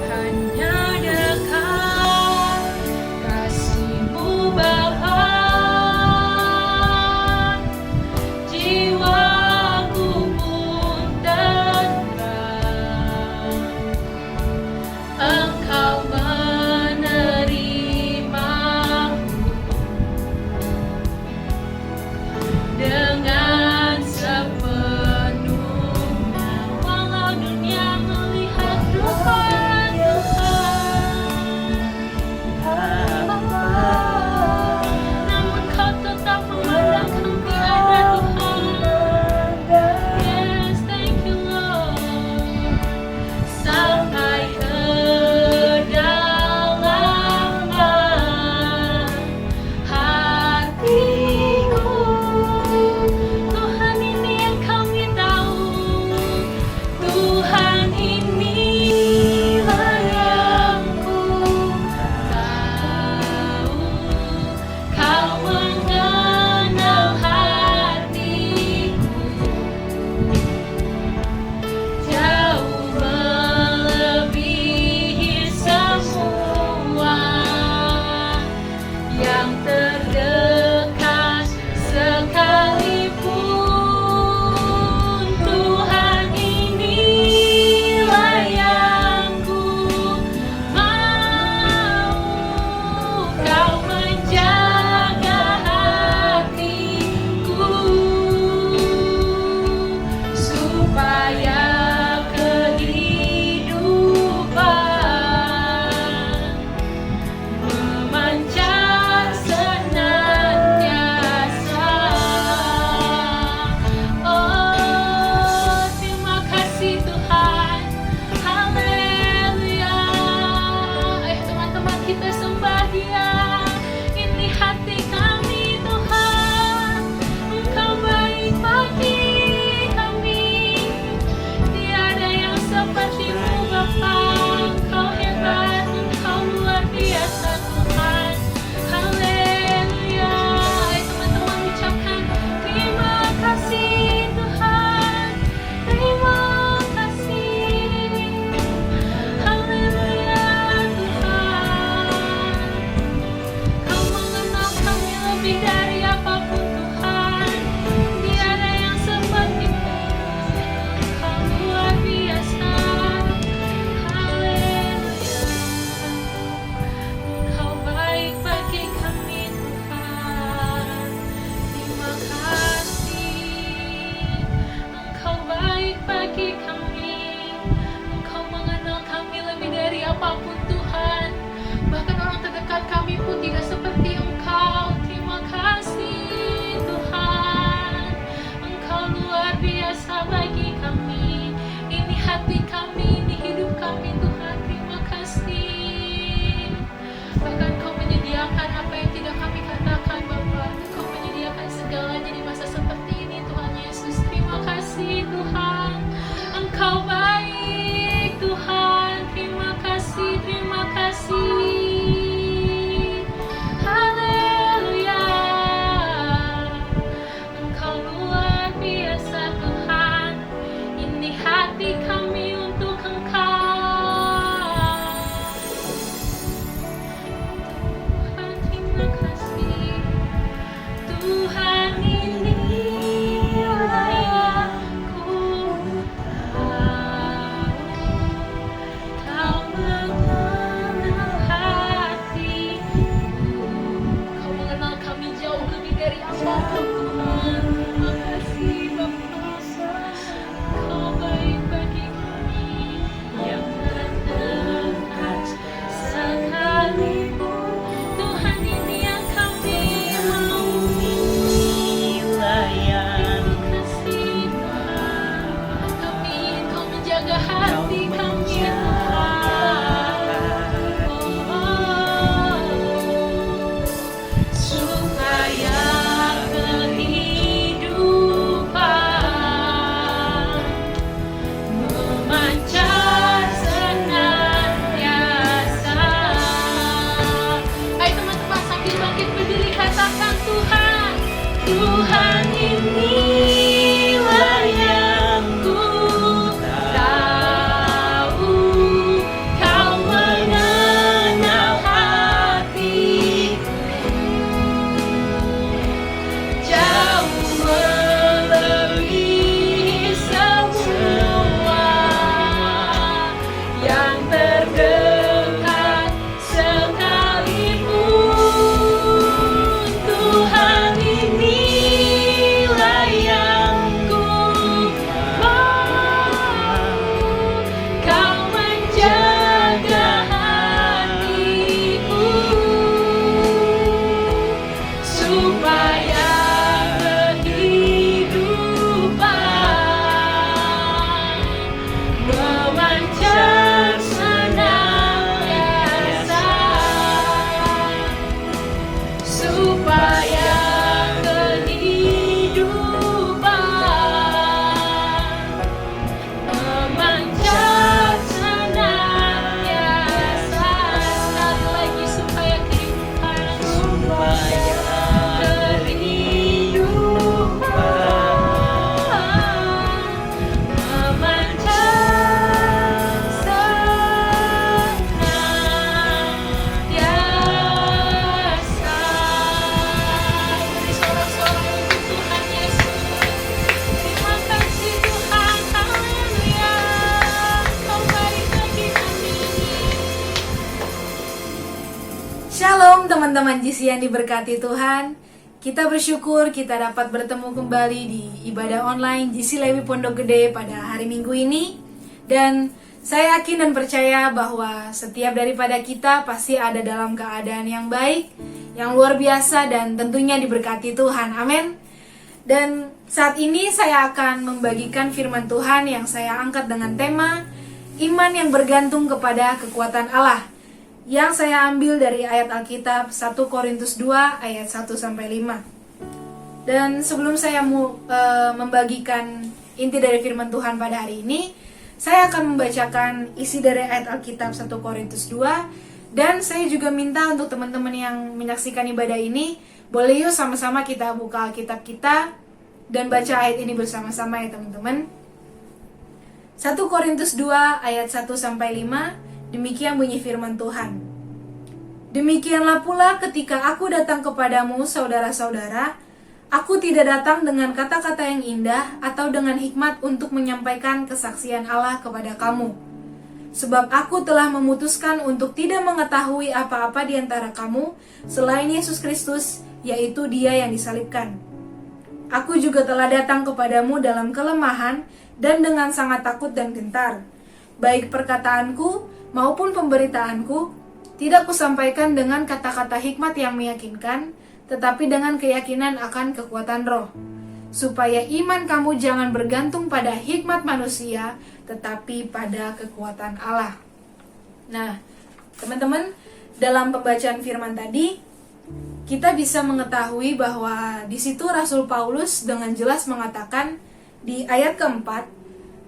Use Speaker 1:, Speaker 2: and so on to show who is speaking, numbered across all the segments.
Speaker 1: Hanya dekat kasih-Mu Bapa, jiwaku pun tenang. Engkau menerimaku dengan sepenuhnya, walau dunia melihat
Speaker 2: teman-teman GC yang diberkati Tuhan. Kita bersyukur kita dapat bertemu kembali di ibadah online GC Lewi Pondok Gede pada hari Minggu ini. Dan saya yakin dan percaya bahwa setiap daripada kita pasti ada dalam keadaan yang baik, yang luar biasa, dan tentunya diberkati Tuhan. Amin. Dan saat ini saya akan membagikan firman Tuhan yang saya angkat dengan tema iman yang bergantung kepada kekuatan Allah, yang saya ambil dari ayat Alkitab 1 Korintus 2 ayat 1-5. Dan sebelum saya membagikan inti dari firman Tuhan pada hari ini, saya akan membacakan isi dari ayat Alkitab 1 Korintus 2. Dan saya juga minta untuk teman-teman yang menyaksikan ibadah ini, boleh yuk sama-sama kita buka Alkitab kita dan baca ayat ini bersama-sama ya teman-teman. 1 Korintus 2 ayat 1-5. Demikian bunyi firman Tuhan. Demikianlah pula ketika aku datang kepadamu, saudara-saudara, aku tidak datang dengan kata-kata yang indah atau dengan hikmat untuk menyampaikan kesaksian Allah kepada kamu. Sebab aku telah memutuskan untuk tidak mengetahui apa-apa di antara kamu selain Yesus Kristus, yaitu Dia yang disalibkan. Aku juga telah datang kepadamu dalam kelemahan dan dengan sangat takut dan gentar. Baik perkataanku maupun pemberitaanku tidak kusampaikan dengan kata-kata hikmat yang meyakinkan, tetapi dengan keyakinan akan kekuatan roh, supaya iman kamu jangan bergantung pada hikmat manusia, tetapi pada kekuatan Allah. Nah, teman-teman, dalam pembacaan firman tadi, kita bisa mengetahui bahwa di situ Rasul Paulus dengan jelas mengatakan di ayat keempat,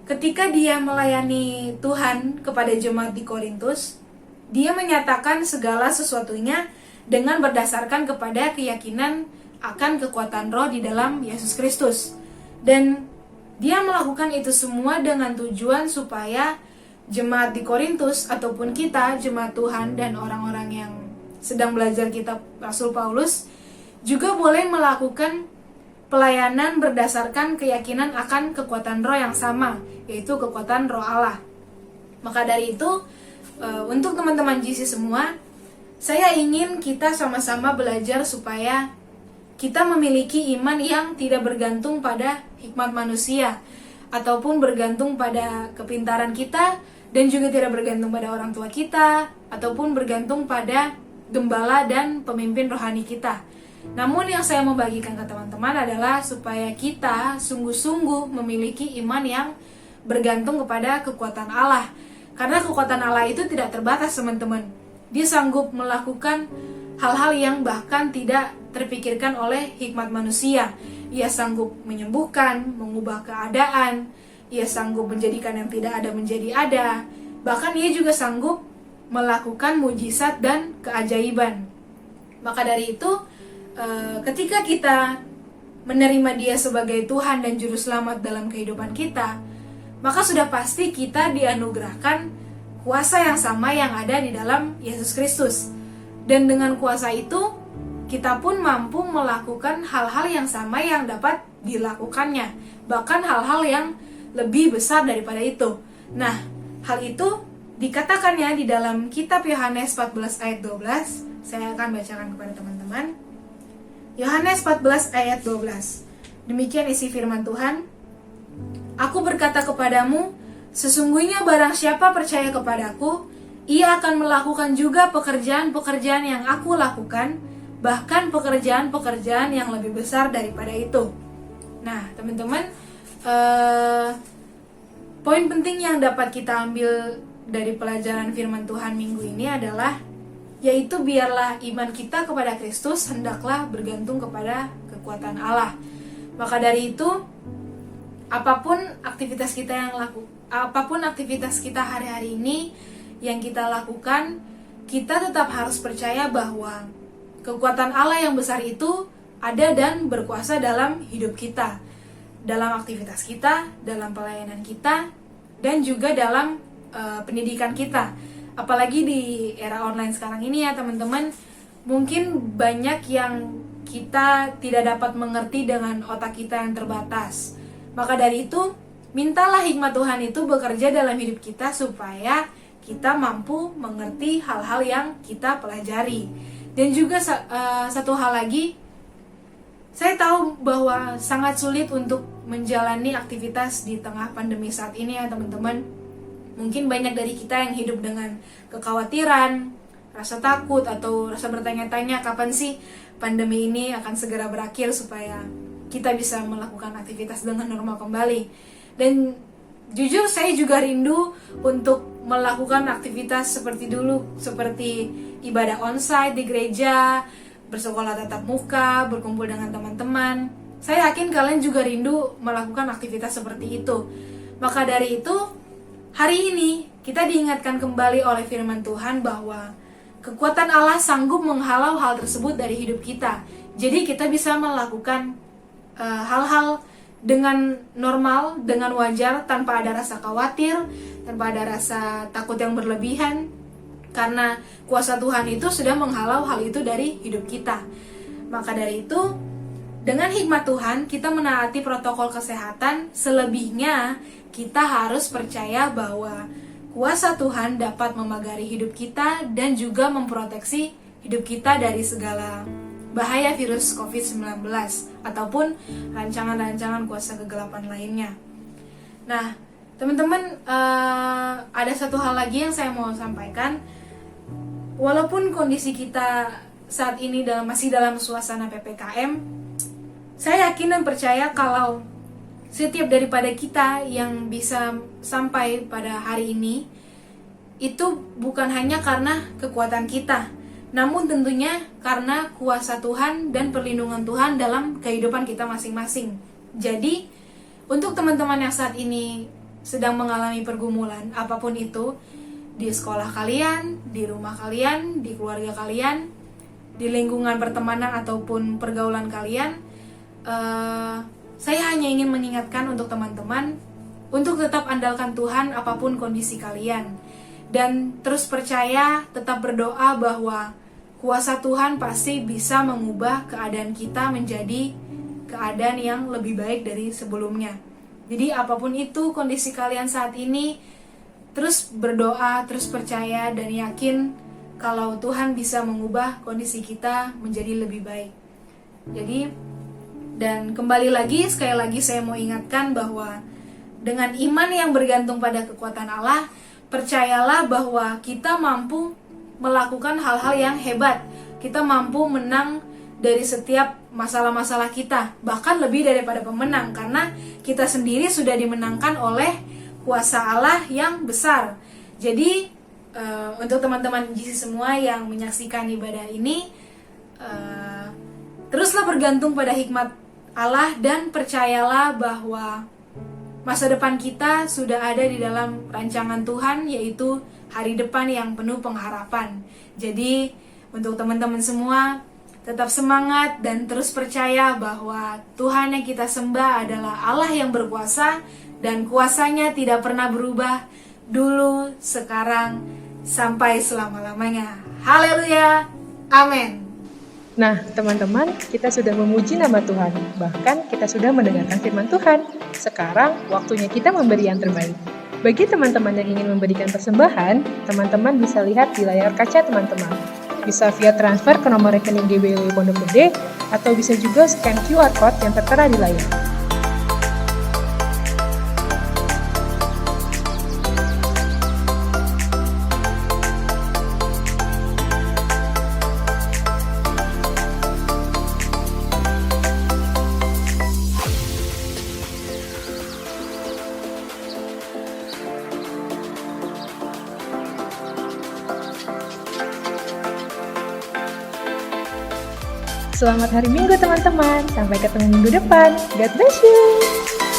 Speaker 2: ketika dia melayani Tuhan kepada jemaat di Korintus, dia menyatakan segala sesuatunya dengan berdasarkan kepada keyakinan akan kekuatan roh di dalam Yesus Kristus. Dan dia melakukan itu semua dengan tujuan supaya jemaat di Korintus ataupun kita, jemaat Tuhan dan orang-orang yang sedang belajar kitab Rasul Paulus juga boleh melakukan pelayanan berdasarkan keyakinan akan kekuatan roh yang sama, yaitu kekuatan roh Allah. Maka dari itu, untuk teman-teman GC semua, saya ingin kita sama-sama belajar supaya kita memiliki iman yang tidak bergantung pada hikmat manusia, ataupun bergantung pada kepintaran kita, dan juga tidak bergantung pada orang tua kita, ataupun bergantung pada gembala dan pemimpin rohani kita. Namun yang saya mau bagikan ke teman-teman adalah supaya kita sungguh-sungguh memiliki iman yang bergantung kepada kekuatan Allah. Karena kekuatan Allah itu tidak terbatas teman-teman. Dia sanggup melakukan hal-hal yang bahkan tidak terpikirkan oleh hikmat manusia. Ia sanggup menyembuhkan, mengubah keadaan. Ia sanggup menjadikan yang tidak ada menjadi ada. Bahkan ia juga sanggup melakukan mujizat dan keajaiban. Maka dari itu, ketika kita menerima Dia sebagai Tuhan dan Juru Selamat dalam kehidupan kita, maka sudah pasti kita dianugerahkan kuasa yang sama yang ada di dalam Yesus Kristus. Dan dengan kuasa itu, kita pun mampu melakukan hal-hal yang sama yang dapat dilakukannya. Bahkan hal-hal yang lebih besar daripada itu. Nah, hal itu dikatakannya di dalam kitab Yohanes 14 ayat 12. Saya akan bacakan kepada teman-teman. Yohanes 14 ayat 12. Demikian isi firman Tuhan. Aku berkata kepadamu, sesungguhnya barang siapa percaya kepadaku, ia akan melakukan juga pekerjaan-pekerjaan yang aku lakukan, bahkan pekerjaan-pekerjaan yang lebih besar daripada itu. Nah, teman-teman, poin penting yang dapat kita ambil dari pelajaran firman Tuhan minggu ini adalah, yaitu biarlah iman kita kepada Kristus hendaklah bergantung kepada kekuatan Allah. Maka dari itu, apapun aktivitas kita hari-hari ini yang kita lakukan, kita tetap harus percaya bahwa kekuatan Allah yang besar itu ada dan berkuasa dalam hidup kita, dalam aktivitas kita, dalam pelayanan kita, dan juga dalam pendidikan kita. Apalagi di era online sekarang ini ya teman-teman, mungkin banyak yang kita tidak dapat mengerti dengan otak kita yang terbatas. Maka dari itu, mintalah hikmat Tuhan itu bekerja dalam hidup kita supaya kita mampu mengerti hal-hal yang kita pelajari. Dan juga satu hal lagi, saya tahu bahwa sangat sulit untuk menjalani aktivitas di tengah pandemi saat ini ya teman-teman. Mungkin banyak dari kita yang hidup dengan kekhawatiran, rasa takut, atau rasa bertanya-tanya kapan sih pandemi ini akan segera berakhir supaya kita bisa melakukan aktivitas dengan normal kembali. Dan jujur saya juga rindu untuk melakukan aktivitas seperti dulu, seperti ibadah onsite di gereja, bersekolah tatap muka, berkumpul dengan teman-teman. Saya yakin kalian juga rindu melakukan aktivitas seperti itu. Maka dari itu, hari ini kita diingatkan kembali oleh firman Tuhan bahwa kekuatan Allah sanggup menghalau hal tersebut dari hidup kita. Jadi kita bisa melakukan hal-hal dengan normal, dengan wajar, tanpa ada rasa khawatir, tanpa ada rasa takut yang berlebihan. Karena kuasa Tuhan itu sudah menghalau hal itu dari hidup kita. Maka dari itu, dengan hikmat Tuhan, kita menaati protokol kesehatan. Selebihnya, kita harus percaya bahwa kuasa Tuhan dapat memagari hidup kita dan juga memproteksi hidup kita dari segala bahaya virus COVID-19 ataupun rancangan-rancangan kuasa kegelapan lainnya. Nah, teman-teman, ada satu hal lagi yang saya mau sampaikan. Walaupun kondisi kita saat ini masih dalam suasana PPKM, saya yakin dan percaya kalau setiap daripada kita yang bisa sampai pada hari ini itu bukan hanya karena kekuatan kita, namun tentunya karena kuasa Tuhan dan perlindungan Tuhan dalam kehidupan kita masing-masing. Jadi, untuk teman-teman yang saat ini sedang mengalami pergumulan apapun itu, di sekolah kalian, di rumah kalian, di keluarga kalian, di lingkungan pertemanan ataupun pergaulan kalian, saya hanya ingin mengingatkan untuk teman-teman untuk tetap andalkan Tuhan apapun kondisi kalian, dan terus percaya, tetap berdoa bahwa kuasa Tuhan pasti bisa mengubah keadaan kita menjadi keadaan yang lebih baik dari sebelumnya. Jadi apapun itu kondisi kalian saat ini, terus berdoa, terus percaya dan yakin kalau Tuhan bisa mengubah kondisi kita menjadi lebih baik. Jadi, dan kembali lagi, sekali lagi saya mau ingatkan bahwa dengan iman yang bergantung pada kekuatan Allah, percayalah bahwa kita mampu melakukan hal-hal yang hebat. Kita mampu menang dari setiap masalah-masalah kita, bahkan lebih daripada pemenang, karena kita sendiri sudah dimenangkan oleh kuasa Allah yang besar. Jadi untuk teman-teman GC semua yang menyaksikan ibadah ini, teruslah bergantung pada hikmat Allah dan percayalah bahwa masa depan kita sudah ada di dalam rancangan Tuhan, yaitu hari depan yang penuh pengharapan. Jadi untuk teman-teman semua, tetap semangat dan terus percaya bahwa Tuhan yang kita sembah adalah Allah yang berkuasa dan kuasanya tidak pernah berubah, dulu, sekarang, sampai selama-lamanya. Haleluya, amin.
Speaker 3: Nah, teman-teman, kita sudah memuji nama Tuhan, bahkan kita sudah mendengarkan firman Tuhan. Sekarang, waktunya kita memberi yang terbaik. Bagi teman-teman yang ingin memberikan persembahan, teman-teman bisa lihat di layar kaca teman-teman. Bisa via transfer ke nomor rekening GBLIW Pondok Gede, atau bisa juga scan QR Code yang tertera di layar. Selamat hari Minggu teman-teman, sampai ketemu minggu depan. God bless you!